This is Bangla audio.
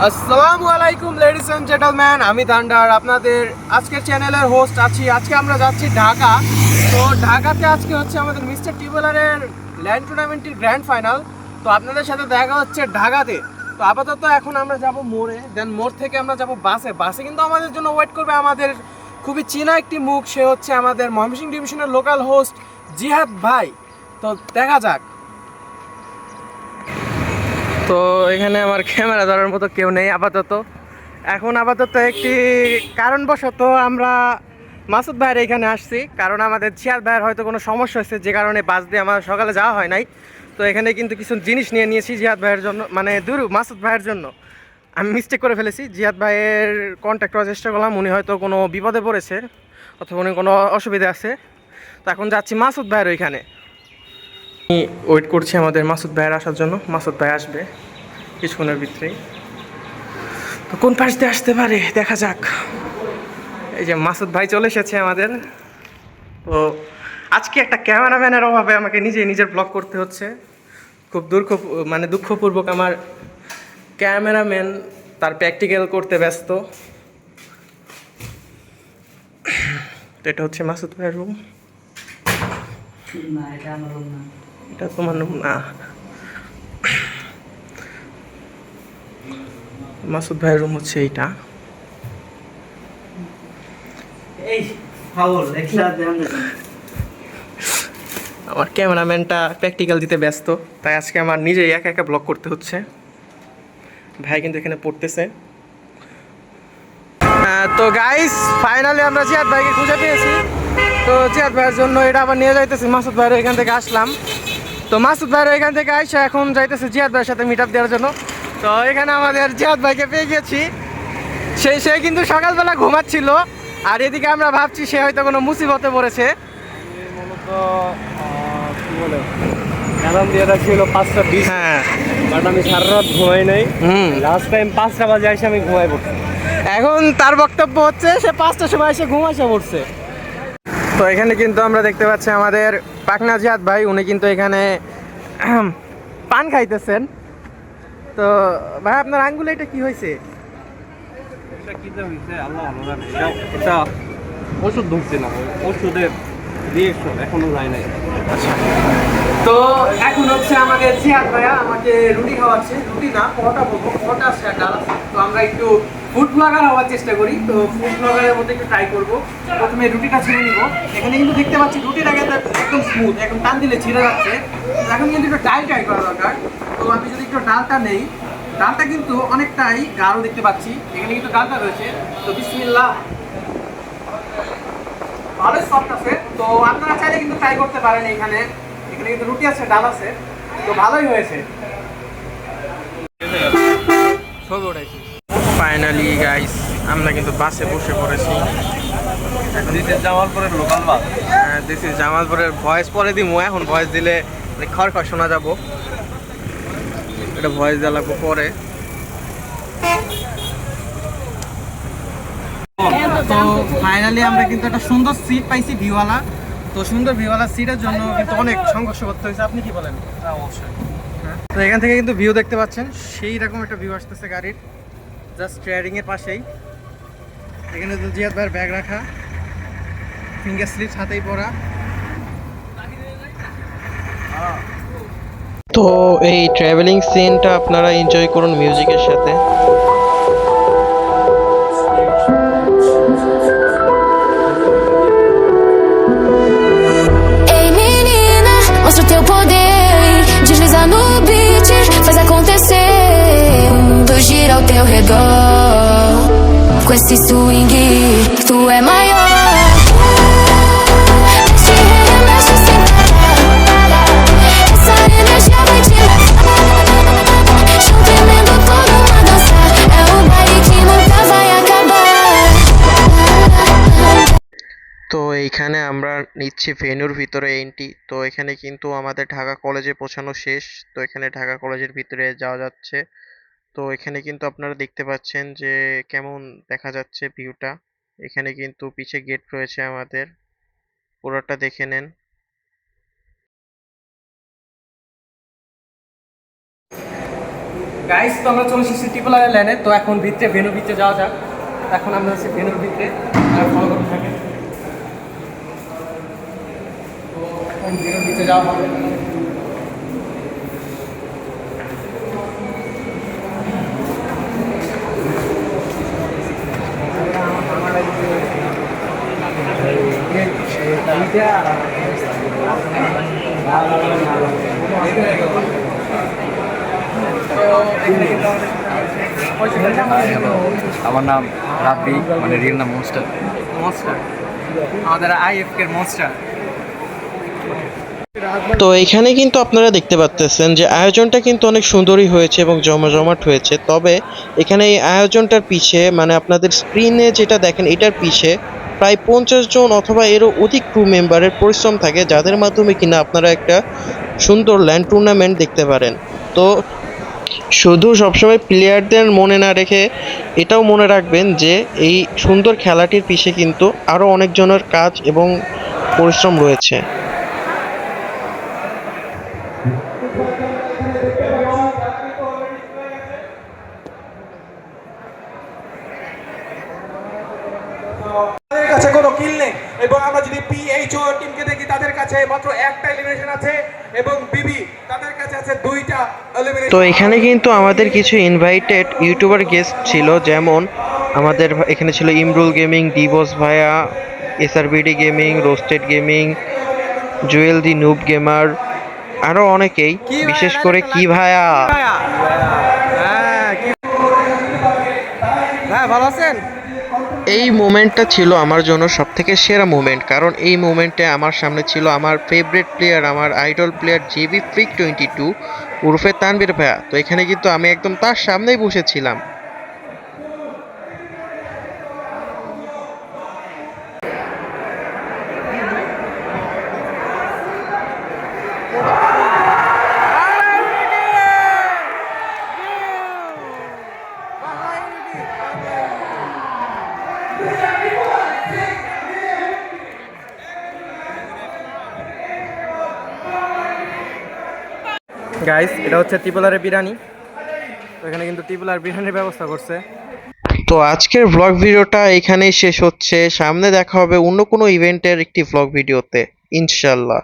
আসসালামু আলাইকুম লেডিস এন্ড জেন্টলম্যান, আমি থান্ডার আপনাদের আজকের চ্যানেলের হোস্ট আছি। আজকে আমরা যাচ্ছি ঢাকা। তো ঢাকাতে আজকে হচ্ছে আমাদের মিস্টার টিউবওয়েলারের ল্যান্ড টুর্নামেন্টের গ্র্যান্ড ফাইনাল। তো আপনাদের সাথে দেখা হচ্ছে ঢাকাতে। তো আপাতত এখন আমরা যাব মোড়ে, দেন মোড় থেকে আমরা যাব বাসে। বাসে কিন্তু আমাদের জন্য ওয়েট করবে আমাদের খুবই চেনা একটি মুখ, সে হচ্ছে আমাদের ময়মনসিংহ ডিভিশনের লোকাল হোস্ট জিহাদ ভাই। তো দেখা যাক। তো এখানে আমার ক্যামেরা ধরার মতো কেউ নেই আপাতত। আপাতত একটি কারণবশত আমরা মাসুদ ভাইয়ের এখানে আসছি, কারণ আমাদের জিয়াদ ভাইয়ের হয়তো কোনো সমস্যা হয়েছে, যে কারণে বাস দিয়ে আমার সকালে যাওয়া হয় নাই। তো এখানে কিন্তু কিছু জিনিস নিয়ে নিয়েছি জিয়াদ ভাইয়ের জন্য, মানে মাসুদ ভাইয়ের জন্য। আমি মিস্টেক করে ফেলেছি, জিয়াদ ভাইয়ের কন্ট্যাক্ট করার চেষ্টা করলাম, উনি হয়তো কোনো বিপদে পড়েছে অথবা উনি কোনো অসুবিধা আছে। তো এখন যাচ্ছি মাসুদ ভাইয়ের ওইখানে। ওয়েট করছি আমাদের মাসুদ ভাইয়ের আসার জন্য। মাসুদ ভাই আসবে কিছুক্ষণের ভিতরেই। তো কোন পাশ দিয়ে আসতে পারে দেখা যাক। এই যে মাসুদ ভাই চলে এসেছে আমাদের। তো আজকে একটা ক্যামেরাম্যানের অভাবে আমাকে নিজের ব্লগ করতে হচ্ছে। খুব দুঃখপূর্বক আমার ক্যামেরাম্যান তার প্র্যাকটিক্যাল করতে ব্যস্ত। তো এটা হচ্ছে মাসুদ ভাইয়ের রুম। এটা তোমার রুম না, মাসুদ ভাইয়ের রুম হচ্ছে এইটা। আমার ক্যামেরাম্যানটা প্র্যাকটিক্যাল দিতে ব্যস্ত, তাই আজকে আমার নিজেই একা একা ব্লগ করতে হচ্ছে। ভাই কিন্তু এখানে পড়তেছে। তো গাইস, ফাইনালি আমরা জিয়াদ ভাইকে খুঁজে পেয়েছি। তো জিয়াদ ভাইয়ের জন্য এটা আবার নিয়ে যাইতেছি। মাসুদ ভাইয়ের এখান থেকে আসলাম। তো মাসুদ ভাইয়ের এখান থেকে আইসা এখন যাইতেছে জিয়াদ ভাইয়ের সাথে মিট আপ দেওয়ার জন্য। তো এখানে আমাদের জিয়াদ ভাইকে পেয়ে গেছি। সে কিন্তু সকালবেলা ঘুমাচ্ছিল, আর এদিকে আমরা ভাবছি সে হয়তো কোনো মুসিবতে পড়েছে। মূলত কি বলে অ্যালার্ম দিয়ে রাখছিল 5:20। হ্যাঁ, বাট আমি সারা রাত ঘুমাই নাই। লাস্ট টাইম 5টা বাজে এসে আমি ঘুমাই পড়ছি। এখন তার বক্তব্য হচ্ছে সে 5টার সময় এসে ঘুমাইসে পড়ছে। তো এখানে কিন্তু আমরা দেখতে পাচ্ছি আমাদের পাকনা জিয়াদ ভাই, উনি কিন্তু এখানে পান খাইতেছেন। তো ভাই, আপনার আঙ্গুলে এটা কি হয়েছে? এটা কি যে হয়েছে আল্লাহ ভালো জানে। এটা ওষুধ ধরছে না, ওষুধের রিয়েকশন এখনো যায় নাই। আচ্ছা, তো এখন হচ্ছে আমাদের জিয়াদ ভাইয়া আমাকে রুটি খাওয়াচ্ছে। রুটি না, পরোটা বলবো, পরোটা আছে আর ডাল আছে। তো আমরা একটু ফুড ব্লগার হওয়ার চেষ্টা করি। তো ফুড ব্লগারের মধ্যে একটু ট্রাই করবো। প্রথমে রুটিটা ছিঁড়ে নিব। এখানে কিন্তু দেখতে পাচ্ছি রুটিটা কিন্তু একদম স্মুথ, একদম টান দিলে ছিঁড়ে যাচ্ছে। এখন কিন্তু একটু ডাল ট্রাই করা দরকার। তো আমি যদি একটু ডালটা নেই, ডালটা কিন্তু অনেকটাই গাঢ় দেখতে পাচ্ছি। এখানে কিন্তু ডালটা রয়েছে। তো বিসমিল্লাহ, ভালো সফট আছে। তো আপনারা চাইলে কিন্তু ট্রাই করতে পারেন। এখানে কিন্তু রুটি আছে, ডাল আছে, তো ভালোই হয়েছে। ফাইনালি গাইস, আমরা কিন্তু বাসে বসে পড়েছি। দিস ইজ জামালপুরের লোকাল বাস। দিস ইজ জামালপুরের ভয়েস পরে দিমু। এখন ভয়েস দিলে খড় শোনা যাবো, এটা ভয়েস দেওয়া লাগবো পরে। তো ফাইনালি আমরা কিন্তু একটা সুন্দর সিট পাইছি, ভিওয়ালা। তো সুন্দর ভিওয়ালা সিটের জন্য কিন্তু অনেক সংঘর্ষ করতে হয়েছে। আপনি কি বলেন? অবশ্যই। তো এখান থেকে কিন্তু ভিউ দেখতে পাচ্ছেন, সেই রকম একটা ভিউ আসতেছে গাড়ির জাস্ট স্টিয়ারিং এর পাশেই। এখানে তো জিয়াদ ভাইয়ের ব্যাগ রাখা, ফিঙ্গার স্লিপস হাতেই পরা। তো এই ট্রাভেলিং সিনটা আপনারা এনজয় করুন মিউজিকের সাথে। Ei menina, mostra o teu poder. Desliza no beat, faz acontecer. O mundo gira ao teu redor. Com esse swing, tu é maior. Se remexe sem parar. Essa energia vai te levar. Junto emendo todo uma dança. É o baile que nunca vai acabar. তো এইখানে আমরা নিচ্ছি ভেন্যুর ভিতরে এন্ট্রি। তো এখানে কিন্তু আমাদের ঢাকা কলেজে পৌঁছানো শেষ। তো এখানে ঢাকা কলেজের ভিতরে যাওয়া যাচ্ছে। তো এখানে কিন্তু আপনারা দেখতে পাচ্ছেন যে কেমন দেখা যাচ্ছে ভিউটা। এখানে কিন্তু পিছে গেট রয়েছে আমাদের, পুরোটা দেখে নেন। গাইস তো আমরা চলে এসেছি টিপলারের লাইনে, তো এখন ভিতরে ভেনুর ভিতরে যাওয়া যাক। এখন আমরা হচ্ছে ভেনুর ভিতরে ফলো করতে থাকি। তো এখন ভেনুর ভিতরে যাওয়া হবে। আমার নাম রাব্বি, মানে রিয়েল নাম মোস্টার। মনস্টার, আমাদের আইএফকে মনস্টার। তো এখানে কিন্তু আপনারা দেখতে পাচ্ছেন যে আয়োজনটা কিন্তু অনেক সুন্দরই হয়েছে এবং জমজমাট হয়েছে। তবে এখানে এই আয়োজনটার পিছে মানে আপনাদের স্ক্রিনে যেটা দেখেন এটার পিছে প্রায় 50 জন অথবা এরও অধিক ক্রু মেম্বারের পরিশ্রম থাকে, যাদের মাধ্যমে কিনা আপনারা একটা সুন্দর ল্যান্ড টুর্নামেন্ট দেখতে পারেন। তো শুধু সবসময় প্লেয়ারদের মনে না রেখে এটাও মনে রাখবেন যে এই সুন্দর খেলাটির পিছে কিন্তু আরও অনেকজনের কাজ এবং পরিশ্রম রয়েছে। তাদের কাছে কোনো কিল নেই এবং আমরা যদি পিএইচও টিমকে দেখি তাদের কাছে মাত্র একটা এলিমিনেশন আছে এবং বিবি তাদের কাছে আছে 2টা এলিমিনেশন। তো এখানে কিন্তু আমাদের কিছু ইনভাইটেড ইউটিউবার গেস্ট ছিল, যেমন আমাদের এখানে ছিল ইমরুল গেমিং, দিবস ভাইয়া, SRBD gaming, roasted gaming, Jewel the noob gamer, আরও অনেকেই, বিশেষ করে কি ভাইয়া। হ্যাঁ, ভালো আছেন? এই মোমেন্টটা ছিল আমার জন্য সবথেকে সেরা মোমেন্ট, কারণ এই মোমেন্টে আমার সামনে ছিল আমার ফেভারিট প্লেয়ার, আমার আইডল প্লেয়ার জেবি ফ্রিক 22 উরফে তানভীর ভাইয়া। তো এখানে কিন্তু আমি একদম তার সামনেই বসেছিলাম। গাইস এটা হচ্ছে ত্রিপুলারের বিরিয়ানি। তো এখানে কিন্তু ত্রিপুলার বিরিয়ানির ব্যবস্থা করছে। তো আজকের ভ্লগ ভিডিওটা এখানেই শেষ হচ্ছে। সামনে দেখা হবে অন্য কোনো ইভেন্টের একটি ভ্লগ ভিডিওতে ইনশাল্লাহ।